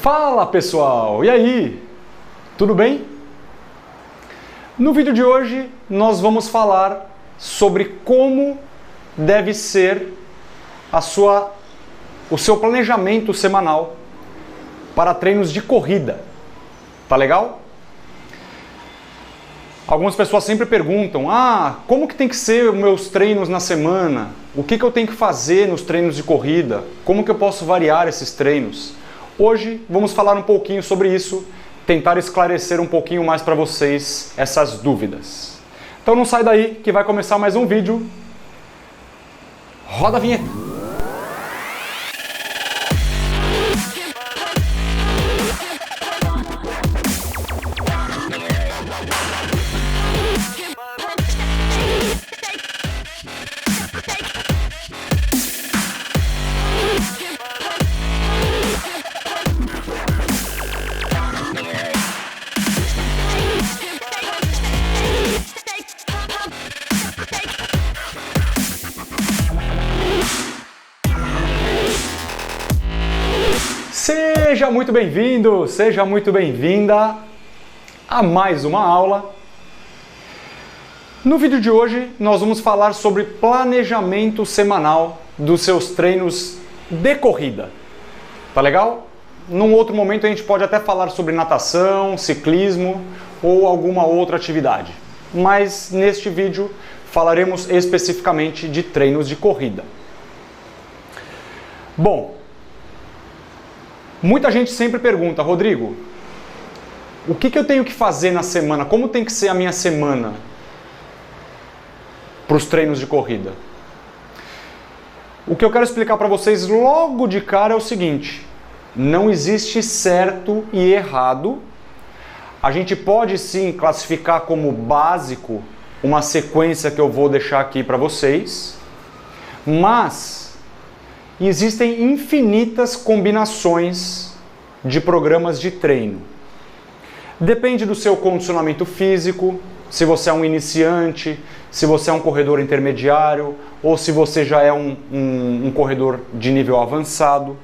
Fala pessoal, e aí? Tudo bem? No vídeo de hoje nós vamos falar sobre como deve ser o seu planejamento semanal para treinos de corrida. Tá legal? Algumas pessoas sempre perguntam, como que tem que ser os meus treinos na semana? O que eu tenho que fazer nos treinos de corrida? Como que eu posso variar esses treinos? Hoje vamos falar um pouquinho sobre isso, tentar esclarecer um pouquinho mais para vocês essas dúvidas. Então não sai daí que vai começar mais um vídeo. Roda a vinheta! Seja muito bem-vindo, seja muito bem-vinda a mais uma aula. No vídeo de hoje nós vamos falar sobre planejamento semanal dos seus treinos de corrida. Tá legal? Num outro momento a gente pode até falar sobre natação, ciclismo ou alguma outra atividade. Mas neste vídeo falaremos especificamente de treinos de corrida. Bom, muita gente sempre pergunta, Rodrigo, o que eu tenho que fazer na semana? Como tem que ser a minha semana para os treinos de corrida? O que eu quero explicar para vocês logo de cara é o seguinte: não existe certo e errado. A gente pode sim classificar como básico uma sequência que eu vou deixar aqui para vocês, mas existem infinitas combinações de programas de treino. Depende do seu condicionamento físico, se você é um iniciante, se você é um corredor intermediário ou se você já é um corredor de nível avançado.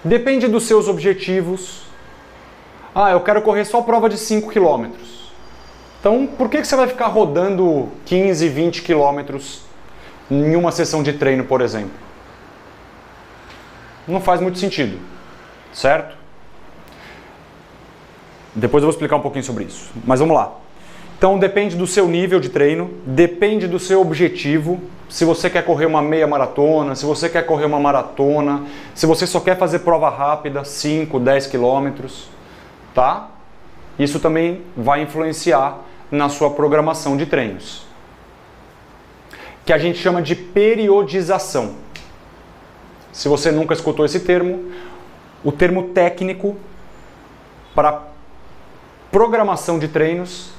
Depende dos seus objetivos. Eu quero correr só prova de 5 km. Então, por que você vai ficar rodando 15, 20 km em uma sessão de treino, por exemplo? Não faz muito sentido, certo? Depois eu vou explicar um pouquinho sobre isso, mas vamos lá. Então depende do seu nível de treino, depende do seu objetivo, se você quer correr uma meia maratona, se você quer correr uma maratona, se você só quer fazer prova rápida, 5, 10 quilômetros, tá? Isso também vai influenciar na sua programação de treinos, que a gente chama de periodização. Se você nunca escutou esse termo, o termo técnico para programação de treinos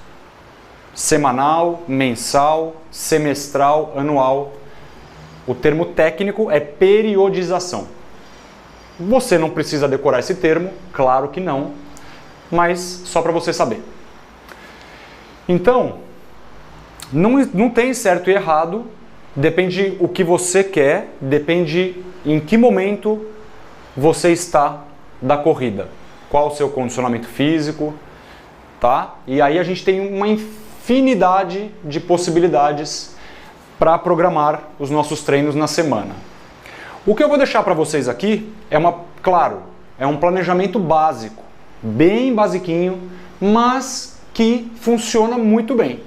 semanal, mensal, semestral, anual, o termo técnico é periodização. Você não precisa decorar esse termo, claro que não, mas só para você saber. Então, não tem certo e errado, depende o que você quer, depende em que momento você está da corrida, qual o seu condicionamento físico, tá? E aí a gente tem uma infinidade de possibilidades para programar os nossos treinos na semana. O que eu vou deixar para vocês aqui é um planejamento básico, bem basiquinho, mas que funciona muito bem.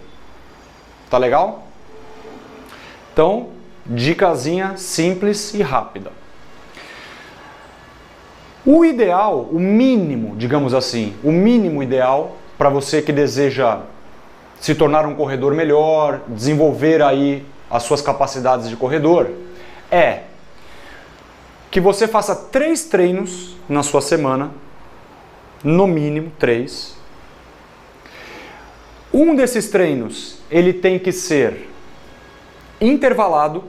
Tá legal? Então, dicasinha simples e rápida. O ideal, o mínimo, digamos assim, o mínimo ideal para você que deseja se tornar um corredor melhor, desenvolver aí as suas capacidades de corredor, é que você faça 3 treinos na sua semana, no mínimo 3. Um desses treinos, ele tem que ser intervalado,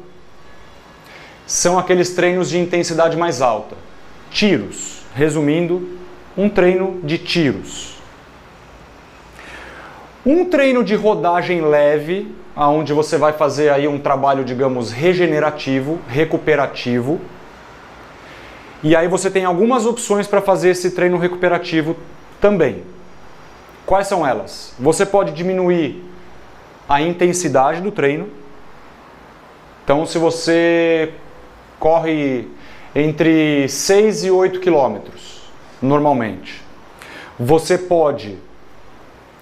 são aqueles treinos de intensidade mais alta. Tiros, resumindo, um treino de tiros. Um treino de rodagem leve, onde você vai fazer aí um trabalho, digamos, regenerativo, recuperativo. E aí você tem algumas opções para fazer esse treino recuperativo também. Quais são elas? Você pode diminuir a intensidade do treino. Então, se você corre entre 6 e 8 quilômetros, normalmente, você pode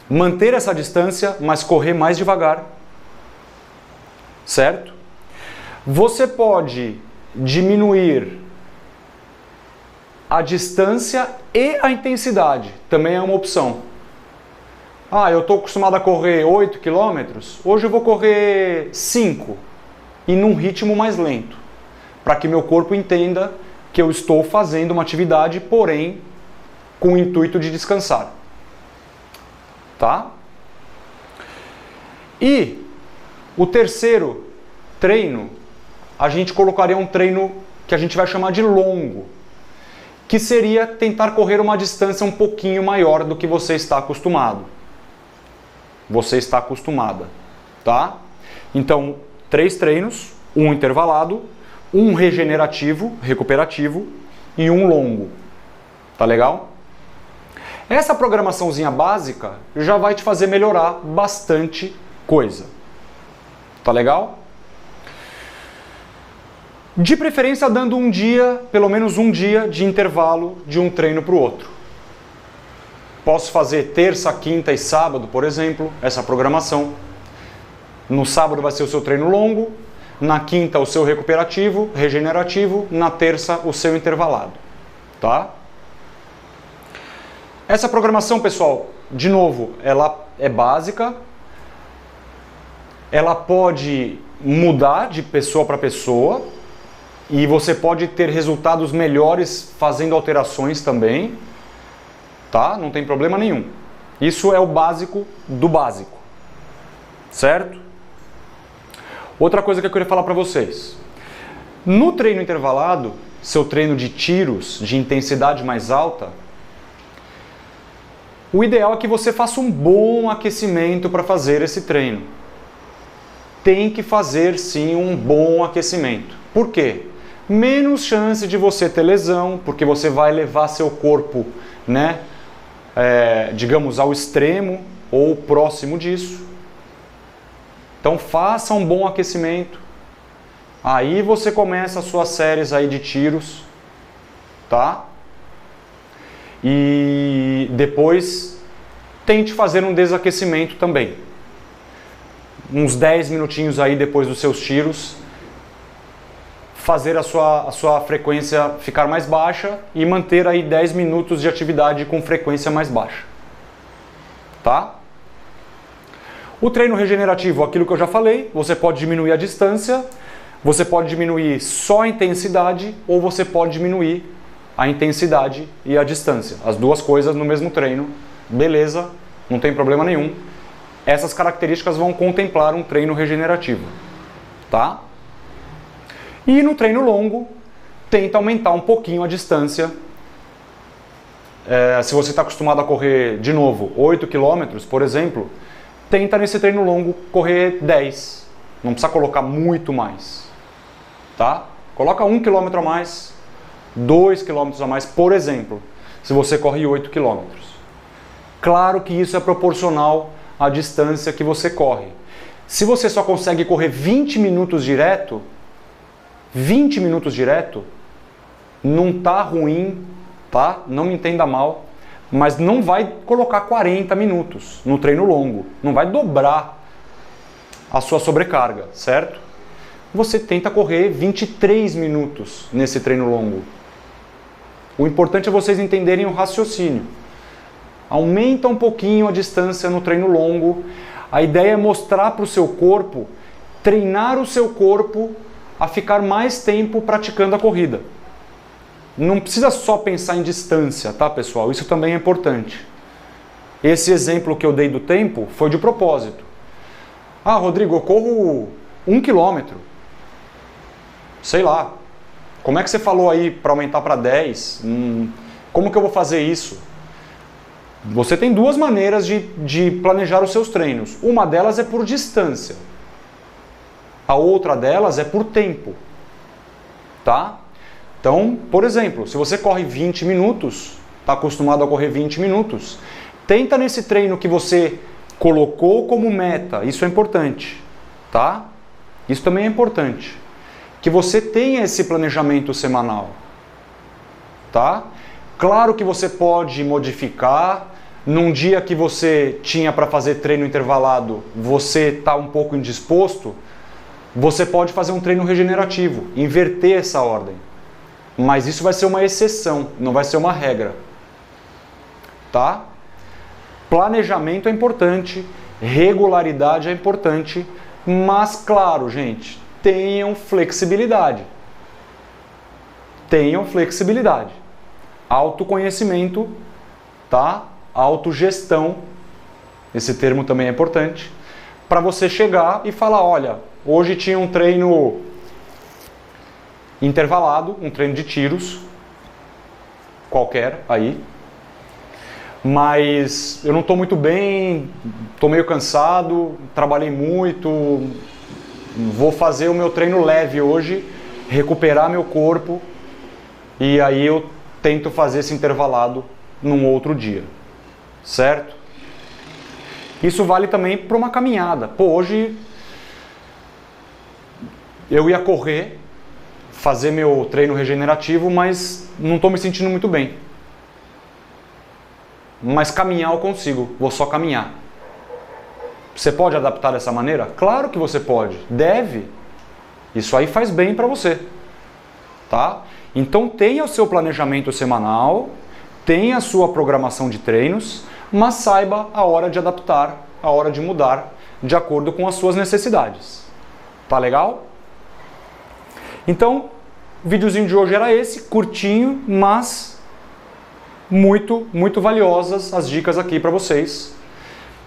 manter essa distância, mas correr mais devagar, certo? Você pode diminuir a distância e a intensidade, também é uma opção. Ah, eu estou acostumado a correr 8 quilômetros, hoje eu vou correr 5 e num ritmo mais lento, para que meu corpo entenda que eu estou fazendo uma atividade, porém com o intuito de descansar. Tá? E o terceiro treino, a gente colocaria um treino que a gente vai chamar de longo, que seria tentar correr uma distância um pouquinho maior do que você está acostumado. Você está acostumada, tá? Então, 3 treinos, um intervalado, um regenerativo, recuperativo e um longo. Tá legal? Essa programaçãozinha básica já vai te fazer melhorar bastante coisa. Tá legal? De preferência dando um dia, pelo menos um dia de intervalo de um treino para o outro. Posso fazer terça, quinta e sábado, por exemplo, essa programação. No sábado vai ser o seu treino longo, na quinta o seu recuperativo, regenerativo, na terça o seu intervalado. Tá? Essa programação, pessoal, de novo, ela é básica, ela pode mudar de pessoa para pessoa e você pode ter resultados melhores fazendo alterações também, tá? Não tem problema nenhum. Isso é o básico do básico, certo? Outra coisa que eu queria falar para vocês. No treino intervalado, seu treino de tiros de intensidade mais alta, o ideal é que você faça um bom aquecimento para fazer esse treino. Tem que fazer sim um bom aquecimento. Por quê? Menos chance de você ter lesão, porque você vai levar seu corpo, né, digamos, ao extremo ou próximo disso. Então faça um bom aquecimento. Aí você começa as suas séries aí de tiros, tá? E depois tente fazer um desaquecimento também. Uns 10 minutinhos aí depois dos seus tiros, fazer a sua frequência ficar mais baixa e manter aí 10 minutos de atividade com frequência mais baixa. Tá? O treino regenerativo, aquilo que eu já falei, você pode diminuir a distância, você pode diminuir só a intensidade ou você pode diminuir a intensidade e a distância. As duas coisas no mesmo treino, beleza, não tem problema nenhum. Essas características vão contemplar um treino regenerativo, tá? E no treino longo, tenta aumentar um pouquinho a distância. Se você está acostumado a correr, de novo, 8 km, por exemplo, tenta nesse treino longo correr 10. Não precisa colocar muito mais, tá? Coloca 1 km a mais, 2 km a mais, por exemplo, se você corre 8 km. Claro que isso é proporcional à distância que você corre. Se você só consegue correr 20 minutos direto, não tá ruim, tá? Não me entenda mal, mas não vai colocar 40 minutos no treino longo, não vai dobrar a sua sobrecarga, certo? Você tenta correr 23 minutos nesse treino longo. O importante é vocês entenderem o raciocínio. Aumenta um pouquinho a distância no treino longo. A ideia é mostrar para o seu corpo, treinar o seu corpo a ficar mais tempo praticando a corrida. Não precisa só pensar em distância, tá, pessoal? Isso também é importante. Esse exemplo que eu dei do tempo foi de propósito. Ah, Rodrigo, eu corro 1 km. Sei lá. Como é que você falou aí para aumentar para 10? Como que eu vou fazer isso? Você tem duas maneiras de planejar os seus treinos. Uma delas é por distância. A outra delas é por tempo. Tá? Então, por exemplo, se você corre 20 minutos, está acostumado a correr 20 minutos, tenta nesse treino que você colocou como meta, isso é importante, tá? Isso também é importante, que você tenha esse planejamento semanal, tá? Claro que você pode modificar, num dia que você tinha para fazer treino intervalado, você está um pouco indisposto, você pode fazer um treino regenerativo, inverter essa ordem. Mas isso vai ser uma exceção, não vai ser uma regra. Tá? Planejamento é importante, regularidade é importante, mas claro, gente, tenham flexibilidade. Tenham flexibilidade. Autoconhecimento, tá? Autogestão, esse termo também é importante, para você chegar e falar, olha, hoje tinha um treino intervalado, um treino de tiros, qualquer aí, mas eu não estou muito bem, estou meio cansado, trabalhei muito, vou fazer o meu treino leve hoje, recuperar meu corpo e aí eu tento fazer esse intervalado num outro dia, certo? Isso vale também para uma caminhada. Pô, hoje eu ia correr, fazer meu treino regenerativo, mas não estou me sentindo muito bem. Mas caminhar eu consigo, vou só caminhar. Você pode adaptar dessa maneira? Claro que você pode, deve. Isso aí faz bem para você, tá? Então tenha o seu planejamento semanal, tenha a sua programação de treinos, mas saiba a hora de adaptar, a hora de mudar, de acordo com as suas necessidades. Tá legal? Então, o videozinho de hoje era esse, curtinho, mas muito valiosas as dicas aqui para vocês.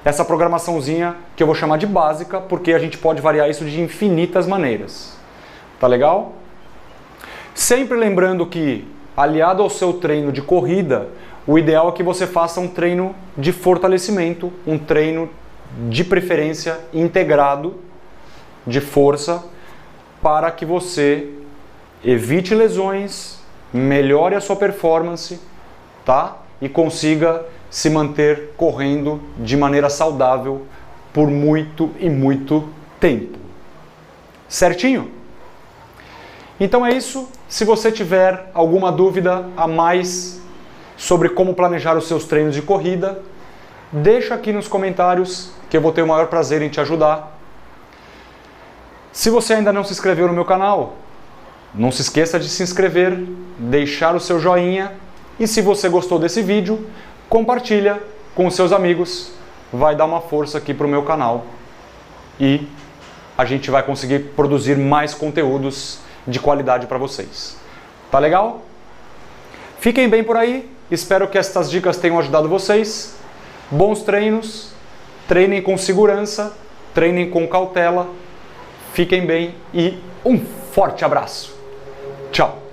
Essa programaçãozinha que eu vou chamar de básica, porque a gente pode variar isso de infinitas maneiras. Tá legal? Sempre lembrando que, aliado ao seu treino de corrida, o ideal é que você faça um treino de fortalecimento, um treino de preferência integrado de força, para que você evite lesões, melhore a sua performance, tá? E consiga se manter correndo de maneira saudável por muito e muito tempo. Certinho? Então é isso. Se você tiver alguma dúvida a mais sobre como planejar os seus treinos de corrida, deixa aqui nos comentários que eu vou ter o maior prazer em te ajudar. Se você ainda não se inscreveu no meu canal, não se esqueça de se inscrever, deixar o seu joinha e se você gostou desse vídeo, compartilha com os seus amigos, vai dar uma força aqui para o meu canal e a gente vai conseguir produzir mais conteúdos de qualidade para vocês. Tá legal? Fiquem bem por aí, espero que estas dicas tenham ajudado vocês. Bons treinos, treinem com segurança, treinem com cautela, fiquem bem e um forte abraço. Tchau!